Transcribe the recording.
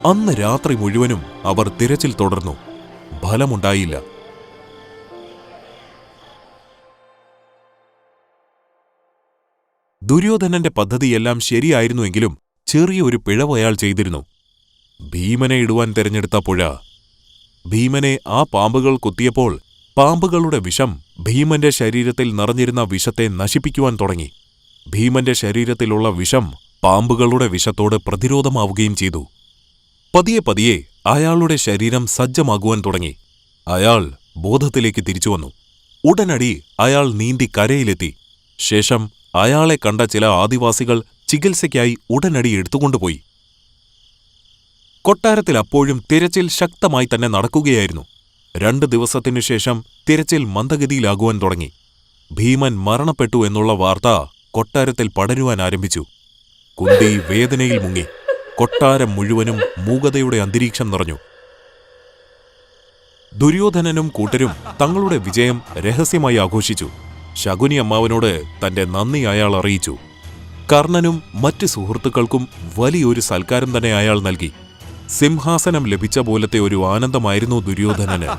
അന്ന് രാത്രി മുഴുവനും അവർ തിരച്ചിൽ തുടർന്നു. ഫലമുണ്ടായില്ല. ദുര്യോധനന്റെ പദ്ധതിയെല്ലാം ശരിയായിരുന്നുവെങ്കിലും ചെറിയൊരു പിഴവ് അയാൾ ചെയ്തിരുന്നു. ഭീമനെ ഇടുവാൻ തിരഞ്ഞെടുത്ത പുഴ. ഭീമനെ ആ പാമ്പുകൾ കുത്തിയപ്പോൾ പാമ്പുകളുടെ വിഷം ഭീമന്റെ ശരീരത്തിൽ നിറഞ്ഞിരുന്ന വിഷത്തെ നശിപ്പിക്കുവാൻ തുടങ്ങി. ഭീമന്റെ ശരീരത്തിലുള്ള വിഷം പാമ്പുകളുടെ വിഷത്തോട് പ്രതിരോധമാവുകയും ചെയ്തു. പതിയെ പതിയെ അയാളുടെ ശരീരം സജ്ജമാകുവാൻ തുടങ്ങി. അയാൾ ബോധത്തിലേക്ക് തിരിച്ചുവന്നു. ഉടനടി അയാൾ നീന്തി കരയിലെത്തി. ശേഷം അയാളെ കണ്ട ചില ആദിവാസികൾ ചികിത്സയ്ക്കായി ഉടനടി എടുത്തുകൊണ്ടുപോയി. കൊട്ടാരത്തിൽ അപ്പോഴും തിരച്ചിൽ ശക്തമായി തന്നെ നടക്കുകയായിരുന്നു. 2 ദിവസത്തിനുശേഷം തിരച്ചിൽ മന്ദഗതിയിലാകുവാൻ തുടങ്ങി. ഭീമൻ മരണപ്പെട്ടു എന്നുള്ള വാർത്ത കൊട്ടാരത്തിൽ പടരുവാൻ ആരംഭിച്ചു. കുന്തി വേദനയിൽ മുങ്ങി. കൊട്ടാരം മുഴുവനും മൂകതയുടെ അന്തരീക്ഷം നിറഞ്ഞു. ദുര്യോധനനും കൂട്ടരും തങ്ങളുടെ വിജയം രഹസ്യമായി ആഘോഷിച്ചു. ശകുനി അമ്മാവനോട് തന്റെ നന്ദി അയാൾ അറിയിച്ചു. കർണനും മറ്റ് സുഹൃത്തുക്കൾക്കും വലിയൊരു സൽക്കാരം തന്നെ അയാൾ നൽകി. സിംഹാസനം ലഭിച്ച പോലത്തെ ഒരു ആനന്ദമായിരുന്നു ദുര്യോധനന്.